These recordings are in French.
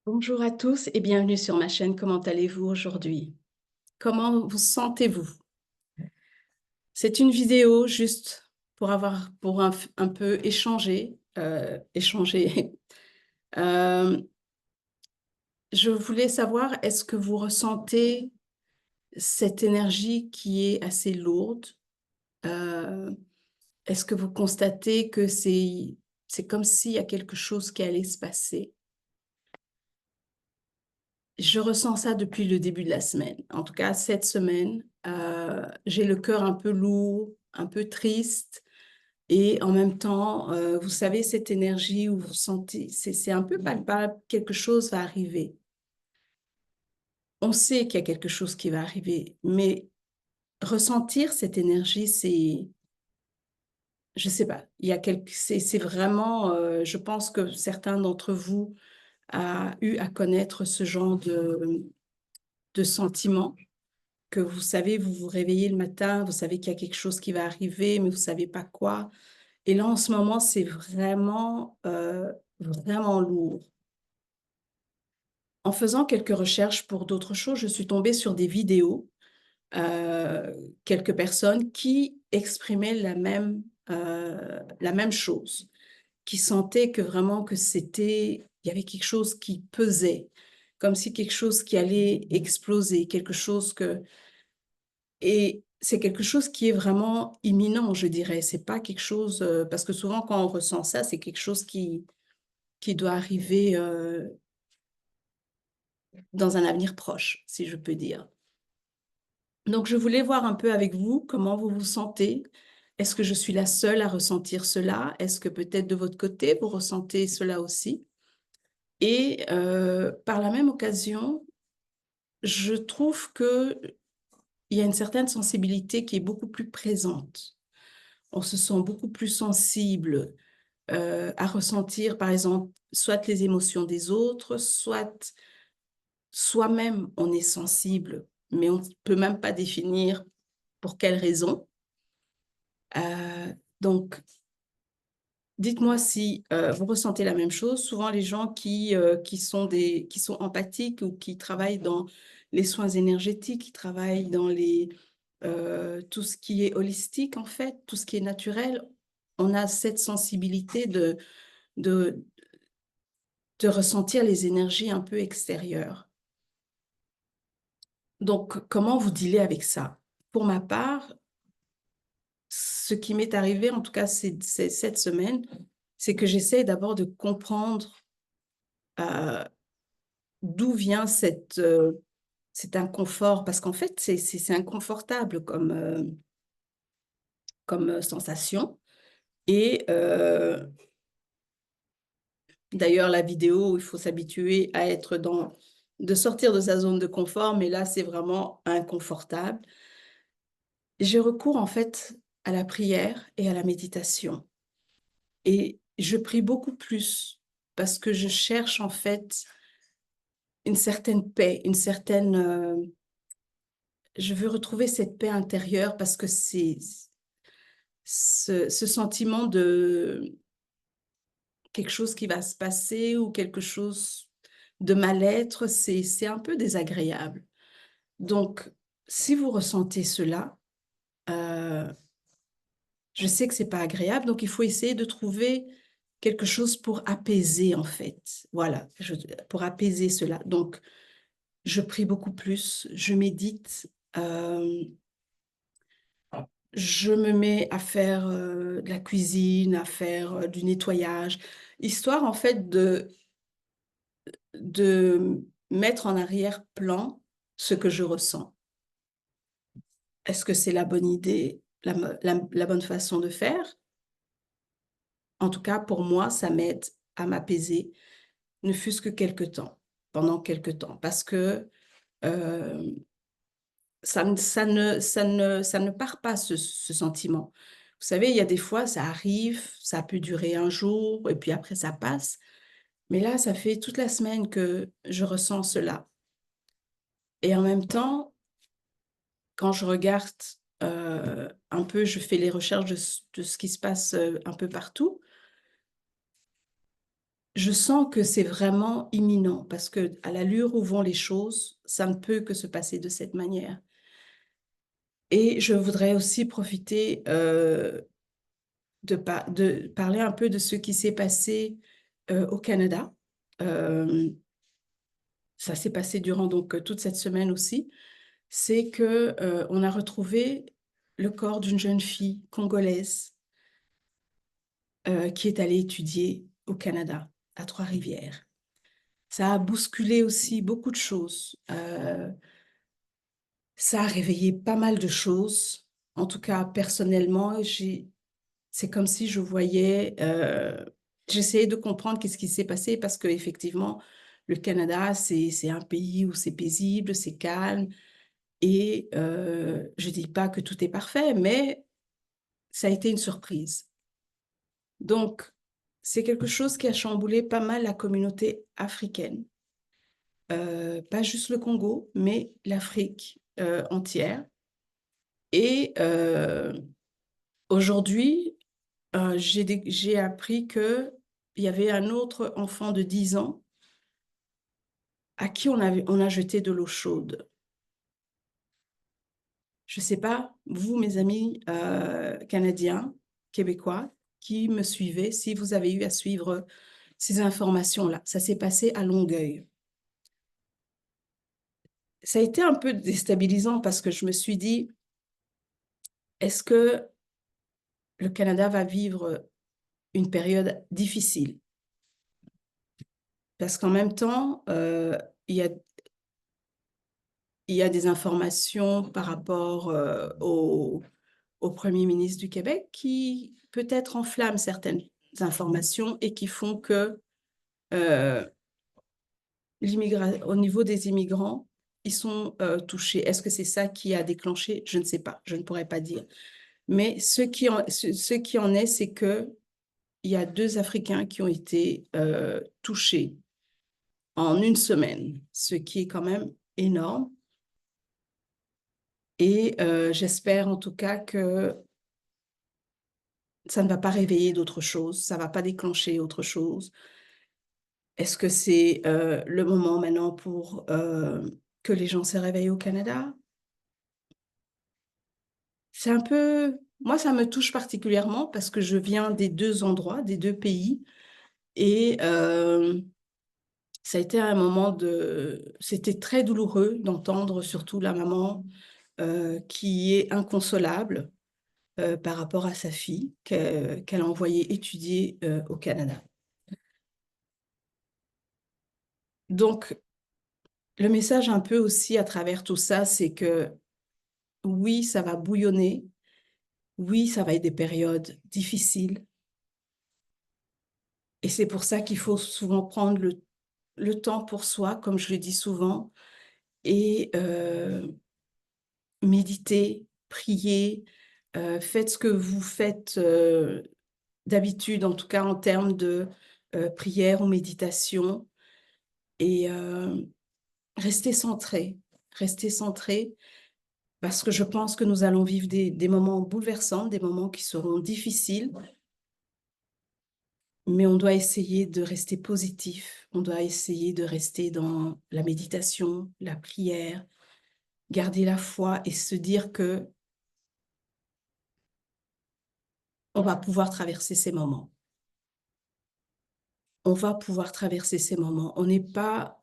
Bonjour à tous et bienvenue sur ma chaîne. Comment allez-vous aujourd'hui? Comment vous sentez-vous? C'est une vidéo juste pour un peu échanger. Euh, je voulais savoir, est-ce que vous ressentez cette énergie qui est assez lourde? Euh, Est-ce que vous constatez que c'est comme s'il y a quelque chose qui allait se passer? Je ressens ça depuis le début de la semaine. En tout cas, cette semaine, j'ai le cœur un peu lourd, un peu triste. Et en même temps, vous savez, cette énergie où vous sentez, c'est un peu palpable, quelque chose va arriver. On sait qu'il y a quelque chose qui va arriver, mais ressentir cette énergie, je sais pas, c'est vraiment, je pense que certains d'entre vous a eu à connaître ce genre de sentiment. Que vous savez, vous vous réveillez le matin, vous savez qu'il y a quelque chose qui va arriver, mais vous savez pas quoi. Et là, en ce moment, c'est vraiment lourd. En faisant quelques recherches pour d'autres choses, je suis tombée sur des vidéos, euh, quelques personnes qui exprimaient la même chose, qui sentaient que vraiment il y avait quelque chose qui pesait, comme si quelque chose qui allait exploser, et c'est quelque chose qui est vraiment imminent, je dirais. C'est pas quelque chose, parce que souvent quand on ressent ça, c'est quelque chose qui doit arriver dans un avenir proche, si je peux dire. Donc je voulais voir un peu avec vous comment vous vous sentez. Est-ce que je suis la seule à ressentir cela? Est-ce que peut-être de votre côté, vous ressentez cela aussi? Et par la même occasion, je trouve que il y a une certaine sensibilité qui est beaucoup plus présente. On se sent beaucoup plus sensible à ressentir, par exemple, soit les émotions des autres, soit soi-même, on est sensible, mais on ne peut même pas définir pour quelle raison. Donc, dites-moi si vous ressentez la même chose. Souvent, les gens qui sont empathiques ou qui travaillent dans les soins énergétiques, qui travaillent dans tout ce qui est holistique, en fait, tout ce qui est naturel, on a cette sensibilité de, de ressentir les énergies un peu extérieures. Donc, comment vous dealez avec ça? Pour ma part, ce qui m'est arrivé, en tout cas c'est cette semaine, c'est que j'essaie d'abord de comprendre euh, d'où vient cet inconfort, parce qu'en fait, c'est inconfortable comme sensation. Et d'ailleurs, la vidéo, il faut s'habituer à de sortir de sa zone de confort, mais là, c'est vraiment inconfortable. J'ai recours en fait à la prière et à la méditation. Et je prie beaucoup plus parce que je cherche en fait une certaine paix, je veux retrouver cette paix intérieure parce que c'est ce sentiment de quelque chose qui va se passer ou quelque chose de mal-être, c'est un peu désagréable. Donc, si vous ressentez cela, euh, je sais que c'est pas agréable, donc il faut essayer de trouver quelque chose pour apaiser en fait. Voilà, pour apaiser cela. Donc, je prie beaucoup plus, je médite, je me mets à faire de la cuisine, à faire du nettoyage, histoire en fait de mettre en arrière-plan ce que je ressens. Est-ce que c'est la bonne idée, la bonne façon de faire? En tout cas, pour moi, ça m'aide à m'apaiser, ne fût-ce que pendant quelque temps, parce que euh, ça ne part pas ce sentiment. Vous savez, il y a des fois, ça arrive, ça peut durer un jour, et puis après, ça passe. Mais là, ça fait toute la semaine que je ressens cela. Et en même temps, quand je regarde un peu, je fais les recherches de ce qui se passe un peu partout, je sens que c'est vraiment imminent parce qu'à l'allure où vont les choses, ça ne peut que se passer de cette manière. Et je voudrais aussi profiter de parler un peu de ce qui s'est passé au Canada. Euh, Ça s'est passé durant donc toute cette semaine aussi. C'est que on a retrouvé le corps d'une jeune fille congolaise qui est allée étudier au Canada, à Trois-Rivières. Ça a bousculé aussi beaucoup de choses. Ça a réveillé pas mal de choses. En tout cas, personnellement, c'est comme si je voyais, j'essayais de comprendre qu'est-ce qui s'est passé parce que effectivement, le Canada, c'est un pays où c'est paisible, c'est calme. Et je dis pas que tout est parfait, mais ça a été une surprise. Donc, c'est quelque chose qui a chamboulé pas mal la communauté africaine. Pas juste le Congo, mais l'Afrique entière. Et aujourd'hui, j'ai appris qu'il y avait un autre enfant de 10 ans à qui on a jeté de l'eau chaude. Je ne sais pas, vous, mes amis canadiens, québécois, qui me suivez, si vous avez eu à suivre ces informations-là. Ça s'est passé à Longueuil. Ça a été un peu déstabilisant parce que je me suis dit, est-ce que le Canada va vivre une période difficile? Parce qu'en même temps, il y a, il y a des informations par rapport au Premier ministre du Québec qui peut-être enflamment certaines informations et qui font que euh, au niveau des immigrants, ils sont touchés. Est-ce que c'est ça qui a déclenché? Je ne sais pas, je ne pourrais pas dire. Mais ce qui en est, c'est que il y a 2 Africains qui ont été touchés en une semaine, ce qui est quand même énorme. Et j'espère en tout cas que ça ne va pas réveiller d'autres choses, ça ne va pas déclencher autre chose. Est-ce que c'est le moment maintenant pour que les gens se réveillent au Canada? C'est un peu... Moi, ça me touche particulièrement parce que je viens des 2 endroits, des 2 pays. Et ça a été un moment de... C'était très douloureux d'entendre surtout la maman qui est inconsolable par rapport à sa fille qu'elle a envoyée étudier au Canada. Donc, le message un peu aussi à travers tout ça, c'est que oui, ça va bouillonner, oui, ça va être des périodes difficiles, et c'est pour ça qu'il faut souvent prendre le temps pour soi, comme je le dis souvent, et méditer, prier, faites ce que vous faites d'habitude, en tout cas en termes de prière ou méditation, et restez centré, parce que je pense que nous allons vivre des moments bouleversants, des moments qui seront difficiles, mais on doit essayer de rester positif, on doit essayer de rester dans la méditation, la prière, garder la foi et se dire que on va pouvoir traverser ces moments. On va pouvoir traverser ces moments. On n'est pas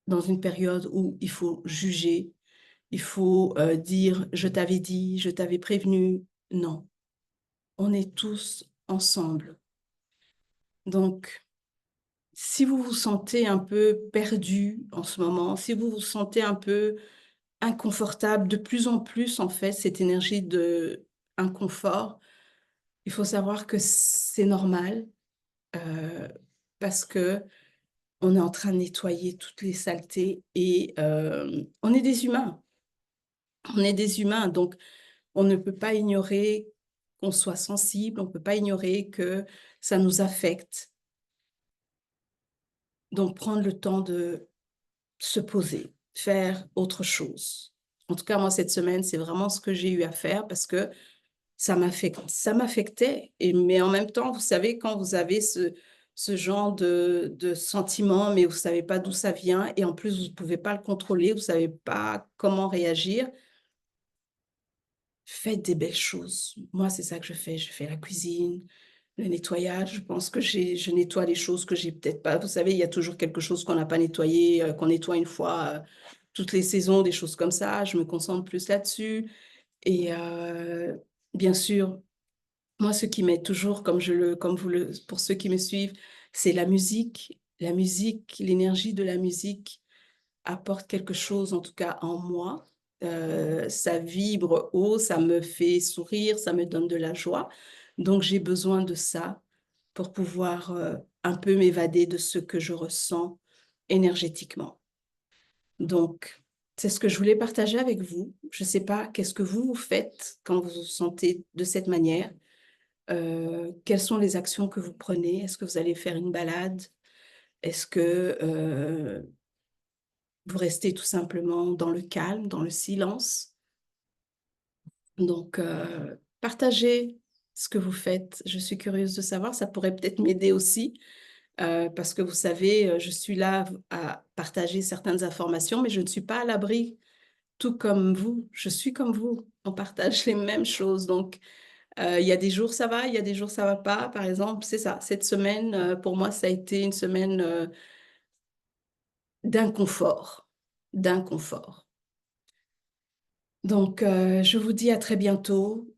dans une période où il faut juger, il faut dire je t'avais dit, je t'avais prévenu. Non, on est tous ensemble. Donc, si vous vous sentez un peu perdu en ce moment, si vous vous sentez un peu inconfortable, de plus en plus, en fait, cette énergie de inconfort, il faut savoir que c'est normal euh, parce que on est en train de nettoyer toutes les saletés et on est des humains. On est des humains, donc on ne peut pas ignorer qu'on soit sensible, on ne peut pas ignorer que ça nous affecte. Donc prendre le temps de se poser, faire autre chose. En tout cas, moi, cette semaine, c'est vraiment ce que j'ai eu à faire parce que ça m'affectait. Mais en même temps, vous savez, quand vous avez ce genre de sentiment, mais vous ne savez pas d'où ça vient et en plus, vous ne pouvez pas le contrôler, vous ne savez pas comment réagir, faites des belles choses. Moi, c'est ça que je fais. Je fais la cuisine, le nettoyage. Je pense que je nettoie les choses que j'ai peut-être pas. Vous savez, il y a toujours quelque chose qu'on n'a pas nettoyé, qu'on nettoie une fois toutes les saisons, des choses comme ça. Je me concentre plus là-dessus. Et bien sûr, moi, ce qui m'aide toujours, pour ceux qui me suivent, c'est la musique. La musique, l'énergie de la musique apporte quelque chose, en tout cas en moi. Ça vibre haut, ça me fait sourire, ça me donne de la joie. Donc, j'ai besoin de ça pour pouvoir un peu m'évader de ce que je ressens énergétiquement. Donc, c'est ce que je voulais partager avec vous. Je ne sais pas, qu'est-ce que vous faites quand vous vous sentez de cette manière? Quelles sont les actions que vous prenez? Est-ce que vous allez faire une balade? Est-ce que vous restez tout simplement dans le calme, dans le silence? Donc, partagez ce que vous faites. Je suis curieuse de savoir, ça pourrait peut-être m'aider aussi, parce que vous savez, je suis là à partager certaines informations, mais je ne suis pas à l'abri, tout comme vous. Je suis comme vous, on partage les mêmes choses. Donc, il y a des jours, ça va, il y a des jours, ça va pas. Par exemple, c'est ça, cette semaine, pour moi, ça a été une semaine d'inconfort, d'inconfort. Donc, je vous dis à très bientôt.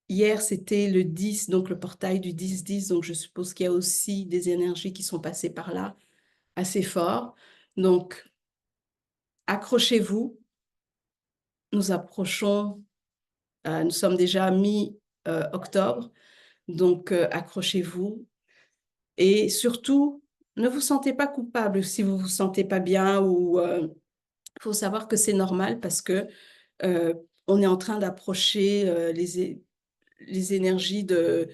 Hier, c'était le 10, donc le portail du 10-10, donc je suppose qu'il y a aussi des énergies qui sont passées par là, assez fort. Donc, accrochez-vous. Nous approchons, nous sommes déjà mi-octobre, donc accrochez-vous. Et surtout, ne vous sentez pas coupable si vous vous sentez pas bien ou faut savoir que c'est normal parce que euh, on est en train d'approcher les énergies de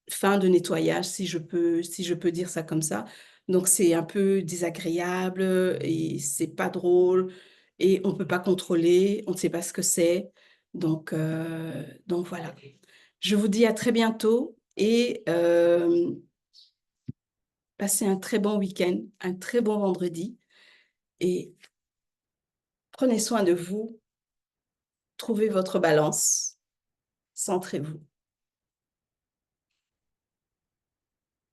fin de nettoyage, si je peux dire ça comme ça. Donc c'est un peu désagréable et c'est pas drôle et on peut pas contrôler, on ne sait pas ce que c'est. Donc voilà. Je vous dis à très bientôt et passez un très bon week-end, un très bon vendredi et prenez soin de vous, trouvez votre balance, centrez-vous.